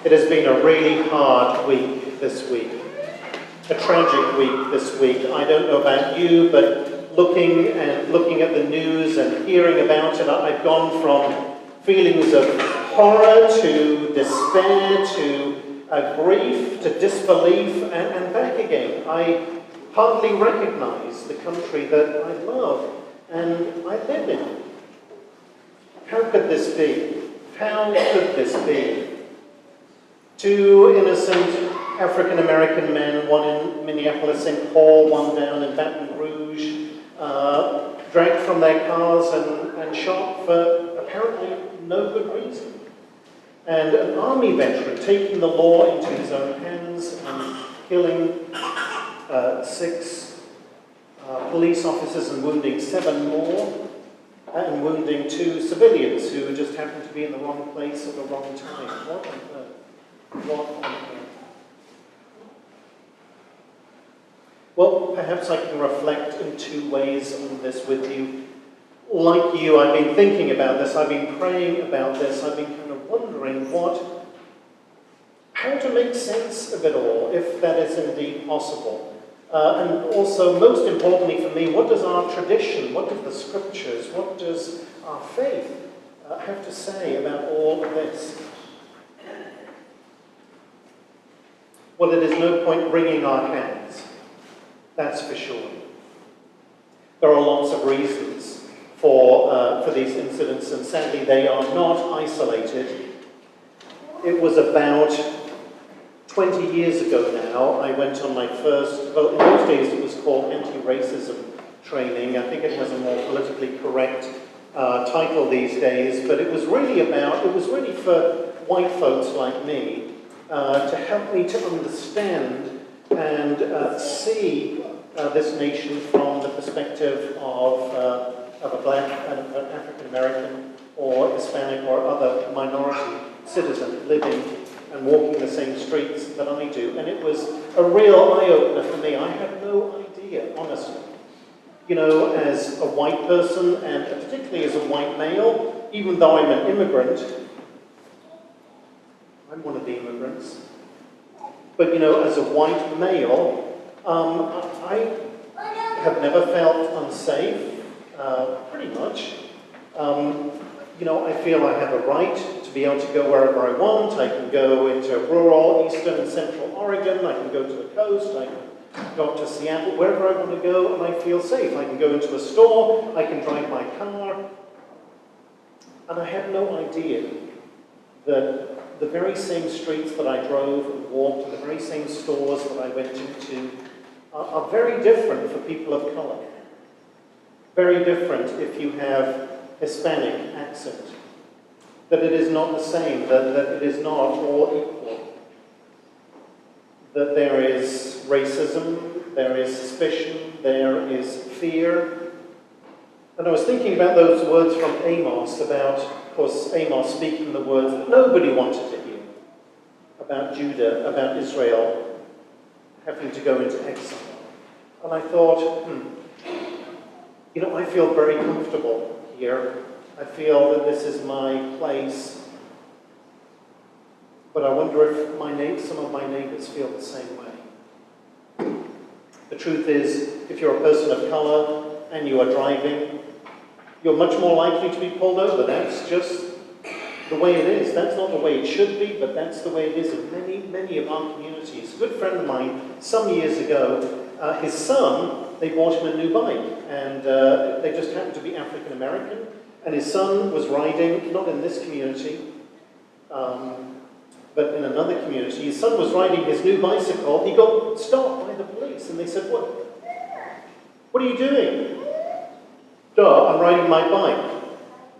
It has been a really hard week this week, a tragic week this week. I don't know about you, but looking at the news and hearing about it, I've gone from feelings of horror to despair to grief to disbelief and back again. I hardly recognize the country that I love and I live in. How could this be? How could this be? Two innocent African-American men, one in Minneapolis, St. Paul, one down in Baton Rouge, dragged from their cars and shot for apparently no good reason. And an army veteran taking the law into his own hands and killing 6 police officers and wounding 7 more, and wounding 2 civilians who just happened to be in the wrong place at the wrong time. What on earth? What on earth? Well, perhaps I can reflect in 2 ways on this with you. Like you, I've been thinking about this, I've been praying about this, I've been kind of wondering how to make sense of it all, if that is indeed possible. And also, most importantly for me, what does our tradition, what do the scriptures, what does our faith have to say about all of this? Well, it is no point wringing our hands, that's for sure. There are lots of reasons for these incidents, and sadly they are not isolated. It was about 20 years ago now, I went on my first, well in those days it was called anti-racism training. I think it has a more politically correct title these days, but it was really for white folks like me to help me to understand and see this nation from the perspective of a black, African American, or Hispanic, or other minority citizen living and walking the same streets that I do. And it was a real eye-opener for me. I had no idea, honestly. You know, as a white person, and particularly as a white male, even though I'm an immigrant, I'm one of the immigrants, but you know, as a white male, I have never felt unsafe, pretty much. You know, I feel I have a right to be able to go wherever I want. I can go into rural, eastern and central Oregon. I can go to the coast. I can go up to Seattle, wherever I want to go, and I feel safe. I can go into a store. I can drive my car. And I had no idea that the very same streets that I drove and walked, and the very same stores that I went into, are very different for people of color. Very different if you have Hispanic accent, that it is not the same, that it is not all equal, that there is racism, there is suspicion, there is fear. And I was thinking about those words from Amos about, of course, Amos speaking the words that nobody wanted to hear, about Judah, about Israel having to go into exile. And I thought, you know, I feel very comfortable here. I feel that this is my place. But I wonder if some of my neighbors feel the same way. The truth is, if you're a person of color and you are driving, you're much more likely to be pulled over. That's just the way it is. That's not the way it should be, but that's the way it is in many, many of our communities. A good friend of mine, some years ago, his son, they bought him a new bike, and they just happened to be African American, and his son was riding, not in this community, but in another community. His son was riding his new bicycle. He got stopped by the police, and they said, what are you doing? Duh, I'm riding my bike.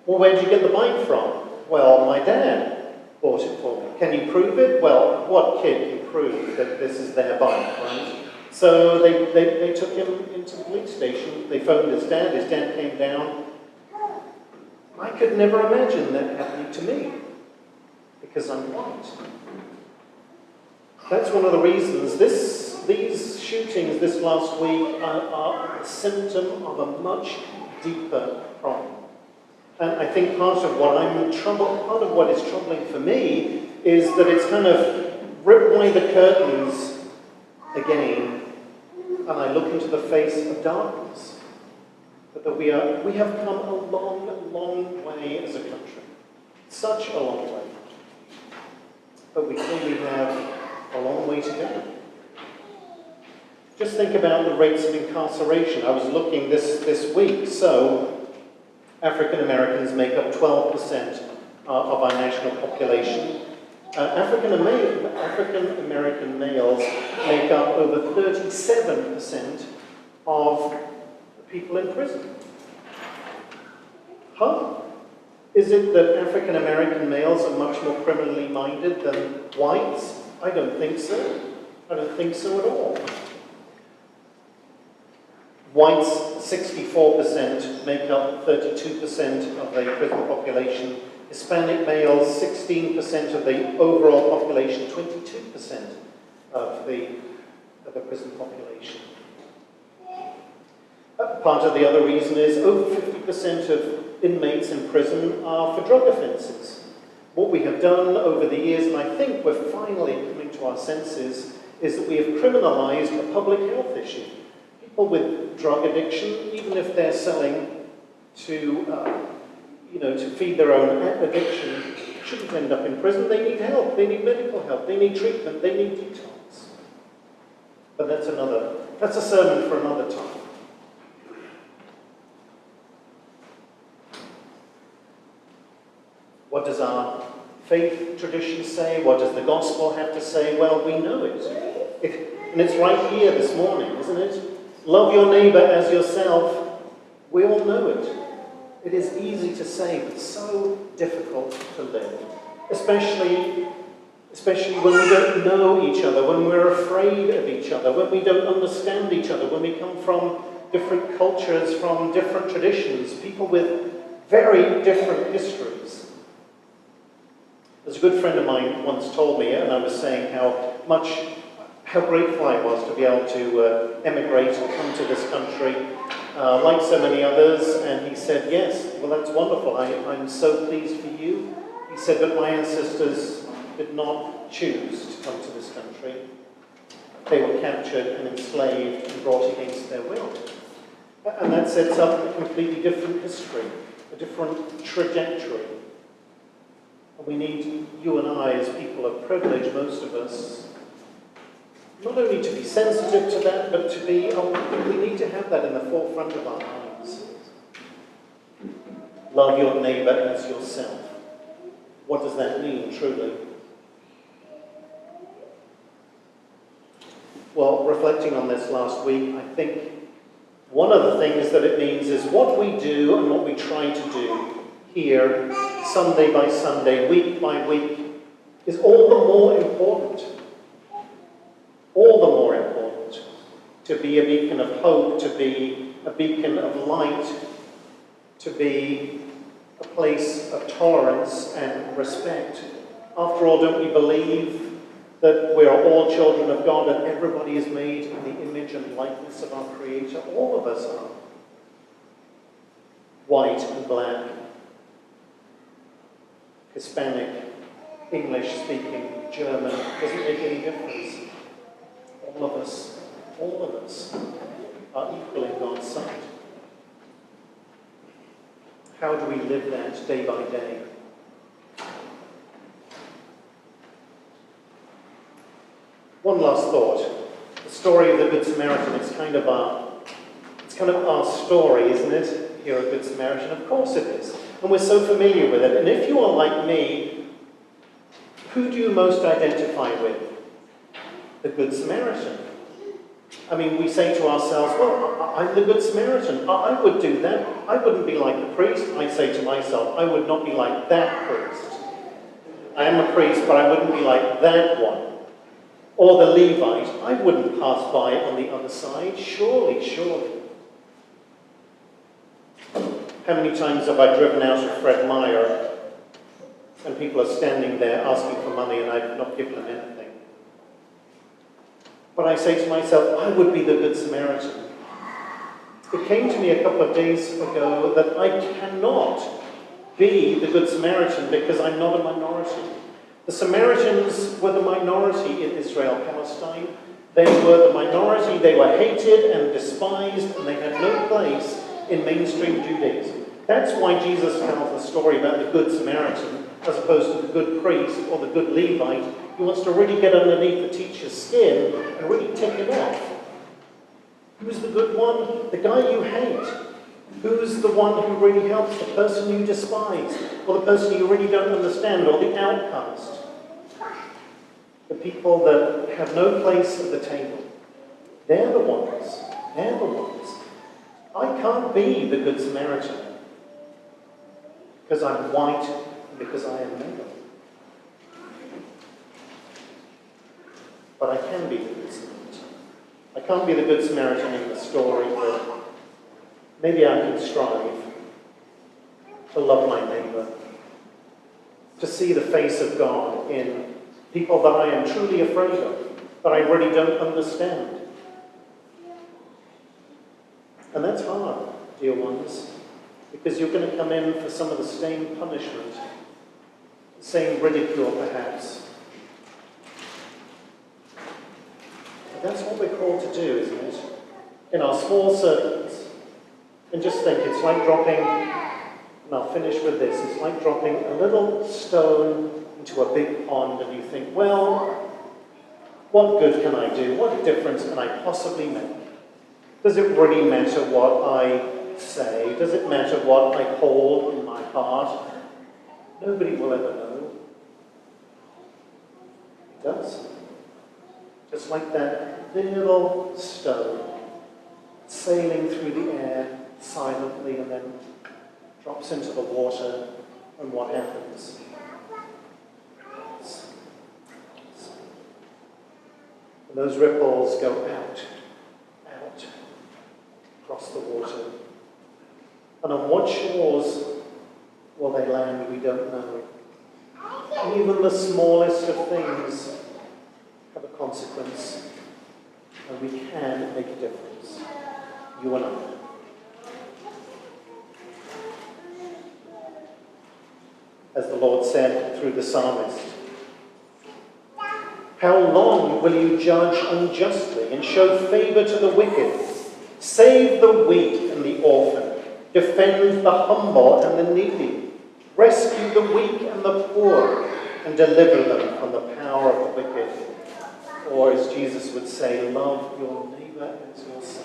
Well, where'd you get the bike from? Well, my dad bought it for me. Can you prove it? Well, what kid can prove that this is their bike, right? So they took him into the police station. They phoned his dad. His dad came down. I could never imagine that happening to me because I'm white. That's one of the reasons these shootings this last week are a symptom of a much deeper problem. And I think part of what is troubling for me is that it's kind of ripped away the curtains again, and I look into the face of darkness. But that we have come a long, long way as a country. Such a long way. But we clearly have a long way to go. Just think about the rates of incarceration. I was looking this week. So, African Americans make up 12% of our national population. African American males make up over 37% of the people in prison. Huh? Is it that African American males are much more criminally minded than whites? I don't think so. I don't think so at all. Whites, 64%, make up 32% of the prison population. Hispanic males, 16% of the overall population, 22% of the prison population. Part of the other reason is over 50% of inmates in prison are for drug offences. What we have done over the years, and I think we're finally coming to our senses, is that we have criminalised a public health issue. People with drug addiction, even if they're selling to feed their own addiction, shouldn't end up in prison. They need help. They need medical help. They need treatment. They need detox. But that's a sermon for another time. What does our faith tradition say? What does the gospel have to say? Well, we know it. And it's right here this morning, isn't it? Love your neighbour as yourself. We all know it. It is easy to say, but so difficult to live. Especially when we don't know each other, when we're afraid of each other, when we don't understand each other, when we come from different cultures, from different traditions, people with very different histories. As a good friend of mine once told me, and I was saying how grateful I was to be able to emigrate and come to this country, like so many others, and he said, yes, well that's wonderful, I'm so pleased for you. He said, but my ancestors did not choose to come to this country. They were captured and enslaved and brought against their will. And that sets up a completely different history, a different trajectory. And we need, you and I, as people of privilege, most of us, not only to be sensitive to that, but to be, we need to have that in the forefront of our minds. Love your neighbour as yourself. What does that mean, truly? Well, reflecting on this last week, I think one of the things that it means is what we do and what we try to do here, Sunday by Sunday, week by week, is all the more important. All the more important to be a beacon of hope, to be a beacon of light, to be a place of tolerance and respect. After all, don't we believe that we are all children of God and everybody is made in the image and likeness of our Creator? All of us are. White and black, Hispanic, English-speaking, German, doesn't make any difference. All of us are equal in God's sight. How do we live that day by day? One last thought. The story of the Good Samaritan, it's kind of our story, isn't it? Here at Good Samaritan, of course it is. And we're so familiar with it. And if you are like me, who do you most identify with? The Good Samaritan. I mean, we say to ourselves, well, I'm the Good Samaritan. I would do that. I wouldn't be like the priest. I say to myself, I would not be like that priest. I am a priest, but I wouldn't be like that one. Or the Levite. I wouldn't pass by on the other side. Surely, surely. How many times have I driven out of Fred Meyer and people are standing there asking for money and I've not given them anything? But I say to myself, I would be the Good Samaritan. It came to me a couple of days ago that I cannot be the Good Samaritan because I'm not a minority. The Samaritans were the minority in Israel-Palestine. They were the minority, they were hated and despised, and they had no place in mainstream Judaism. That's why Jesus tells the story about the Good Samaritan, as opposed to the good priest or the good Levite, who wants to really get underneath the teacher's skin and really tick him off. Who's the good one? The guy you hate. Who's the one who really helps? The person you despise, or the person you really don't understand, or the outcast. The people that have no place at the table. They're the ones. They're the ones. I can't be the Good Samaritan because I'm white and because I am male. But I can be the Good Samaritan. I can't be the Good Samaritan in the story, but maybe I can strive to love my neighbour, to see the face of God in people that I am truly afraid of, that I really don't understand. And that's hard, dear ones, because you're going to come in for some of the same punishment, the same ridicule perhaps. But that's what we're called to do, isn't it? In our small circles. And just think, it's like dropping, and I'll finish with this, it's like dropping a little stone into a big pond, and you think, well, what good can I do? What difference can I possibly make? Does it really matter what I say? Does it matter what I hold in my heart? Nobody will ever know. It does. Just like that little stone sailing through the air silently and then drops into the water, and what happens? And those ripples go out across the water. And on what shores will they land? We don't know. Even the smallest of things have a consequence, and we can make a difference. You and I. As the Lord said through the psalmist, how long will you judge unjustly and show favour to the wicked? Save the weak and the orphan. Defend the humble and the needy. Rescue the weak and the poor, and deliver them from the power of the wicked. Or as Jesus would say, love your neighbour as yourself.